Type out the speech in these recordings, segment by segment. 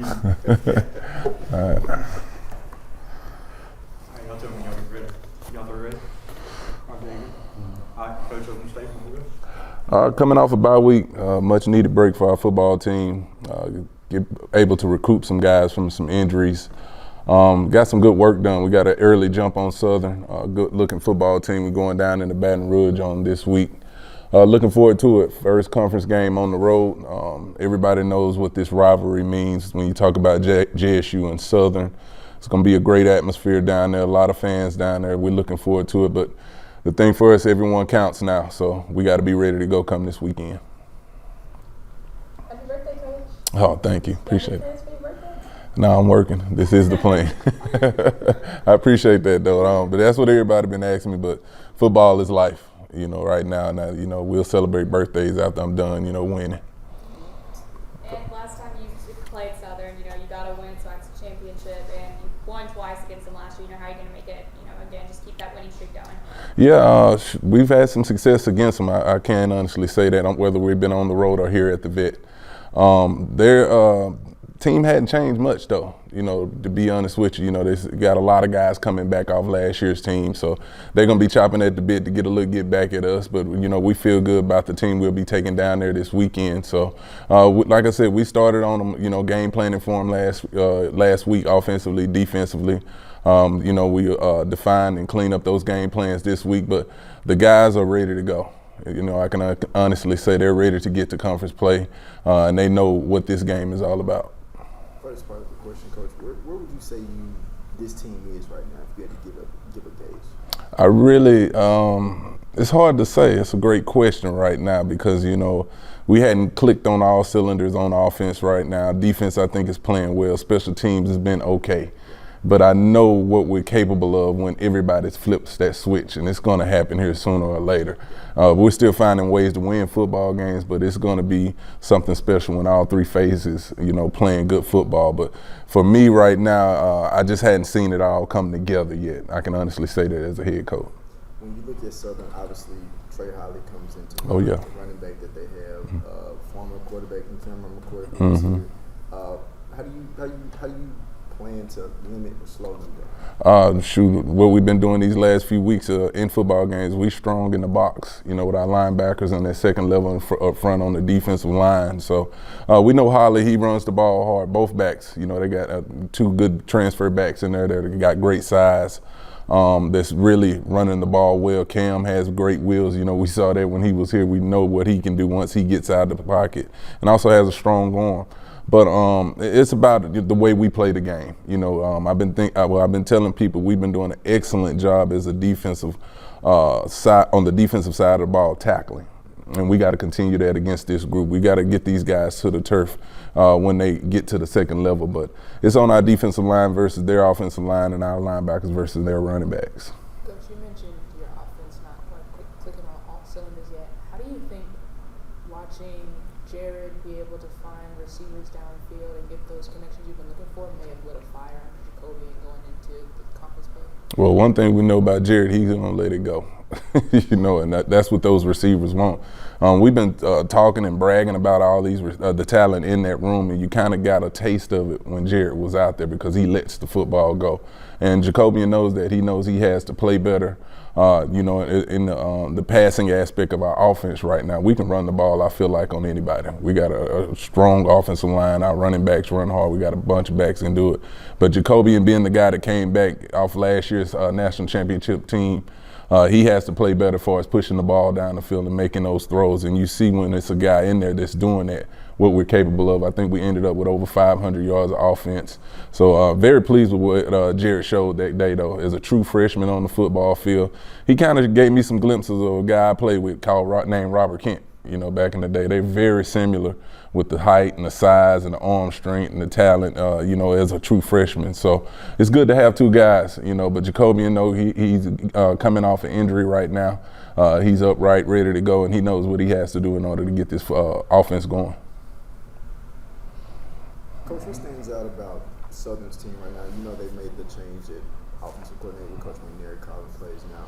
right. Y'all tell me y'all ready. Y'all ready? All right, Coach, open statement. Coming off a bye week, much needed break for our football team. Able to recoup some guys from some injuries. Got some good work done. We got an early jump on Southern. Good looking football team. We're going down into Baton Rouge on this week. Looking forward to it. First conference game on the road. Everybody knows what this rivalry means when you talk about JSU and Southern. It's going to be a great atmosphere down there. A lot of fans down there. We're looking forward to it. But the thing for us, everyone counts now. So we got to be ready to go come this weekend. Happy birthday, Coach. Oh, thank you. Appreciate it. For your birthday? No, I'm working. This is the plan. I appreciate that, though. But that's what everybody been asking me. But football is life, right now. Now, we'll celebrate birthdays after I'm done, winning. And last time you played Southern, you got a win, so it's a championship, and you won twice against them last year. How are you going to make it, again, just keep that winning streak going? Yeah, we've had some success against them. I can't honestly say that, whether we've been on the road or here at the vet. Their team hadn't changed much, though. To be honest with you, they got a lot of guys coming back off last year's team, so they're gonna be chopping at the bit to get a little get back at us. But we feel good about the team we'll be taking down there this weekend. So, like I said, we started on them, game planning for them last week, offensively, defensively. We defined and cleaned up those game plans this week, but the guys are ready to go. I can honestly say they're ready to get to conference play, and they know what this game is all about. First part of the question, Coach, where would you say this team is right now if you had to give a gauge? I really, it's hard to say. It's a great question right now because, we hadn't clicked on all cylinders on offense right now. Defense, I think, is playing well. Special teams has been okay. But I know what we're capable of when everybody flips that switch, and it's going to happen here sooner or later. We're still finding ways to win football games, but it's going to be something special when all three phases, playing good football. But for me right now, I just hadn't seen it all come together yet. I can honestly say that as a head coach. When you look at Southern, obviously Trey Holly comes into the running back that they have, former quarterback and former quarterback. How do you plan to limit or slow them down? What we've been doing these last few weeks in football games, we strong in the box, with our linebackers on that second level up front on the defensive line. So we know Holly, he runs the ball hard, both backs. They got two good transfer backs in there that got great size. That's really running the ball well. Cam has great wheels. We saw that when he was here. We know what he can do once he gets out of the pocket, and also has a strong arm. But it's about the way we play the game. I've been telling people we've been doing an excellent job as a defensive side on the defensive side of the ball tackling, and we got to continue that against this group. We got to get these guys to the turf when they get to the second level. But it's on our defensive line versus their offensive line, and our linebackers versus their running backs. Coach, you mentioned your offense not quite clicking on all cylinders yet. How do you think watching Jared be able to find receivers downfield and get those connections you've been looking for may have lit a fire under Jacoby and going into the conference play? Well, one thing we know about Jared, he's going to let it go, and that's what those receivers want. We've been talking and bragging about all these the talent in that room, and you kind of got a taste of it when Jared was out there because he lets the football go. And Jacoby knows that. He knows he has to play better. In the passing aspect of our offense right now, we can run the ball, I feel like, on anybody. We got a strong offensive line. Our running backs run hard. We got a bunch of backs that can do it. But Jacoby, and being the guy that came back off last year's national championship team, he has to play better for us pushing the ball down the field and making those throws. And you see when it's a guy in there that's doing that, what we're capable of. I think we ended up with over 500 yards of offense. So very pleased with what Jared showed that day, though. As a true freshman on the football field, he kind of gave me some glimpses of a guy I played with named Robert Kent, back in the day. They're very similar with the height and the size and the arm strength and the talent, as a true freshman. So it's good to have two guys, but Jacoby, he's coming off an injury right now. He's upright, ready to go, and he knows what he has to do in order to get this offense going. Coach, what stands out about Southern's team right now? They've made the change at offensive coordinator with Coach McNair. Colin plays now.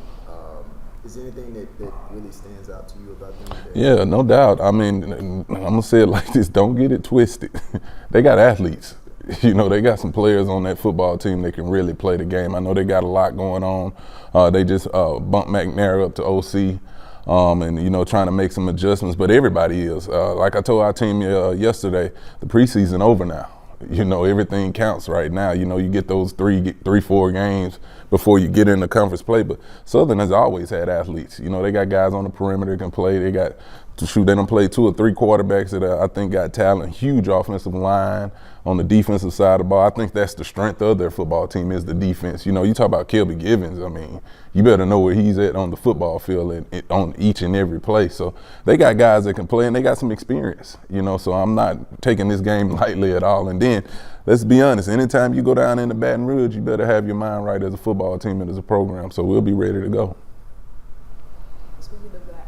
Is there anything that really stands out to you about them today? Yeah, no doubt. I mean, I'm going to say it like this. Don't get it twisted. They got athletes. You know, they got some players on that football team that can really play the game. I know they got a lot going on. They just bumped McNair up to OC. And, you know, trying to make some adjustments, but everybody is. Like I told our team yesterday, the preseason over now. You know, everything counts right now. You know, you get those three, 4 games before you get into conference play. But Southern has always had athletes. You know, they got guys on the perimeter that can play. They got to shoot. They don't play 2 or 3 quarterbacks that I think got talent. Huge offensive line on the defensive side of the ball. I think that's the strength of their football team is the defense. You know, you talk about Kelby Givens. I mean, you better know where he's at on the football field and on each and every play. So they got guys that can play and they got some experience. You know, so I'm not taking this game lightly at all. And then, let's be honest, anytime you go down into Baton Rouge, you better have your mind right as a football team and as a program. So we'll be ready to go. Speaking of that,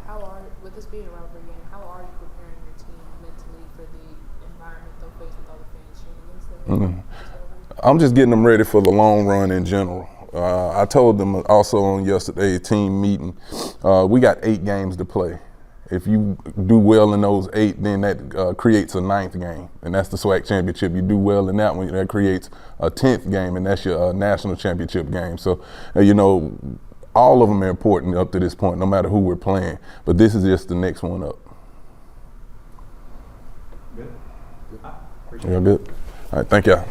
with this being a rivalry game, how are you preparing your team mentally for the environment they'll face with all the fans cheering against them? I'm just getting them ready for the long run in general. I told them also on yesterday's team meeting, we got 8 games to play. If you do well in those 8, then that creates a 9th game, and that's the SWAC championship. You do well in that one, that creates a 10th game, and that's your national championship game. So, you know, all of them are important up to this point, no matter who we're playing. But this is just the next one up. Good. Y'all good? All right, thank y'all.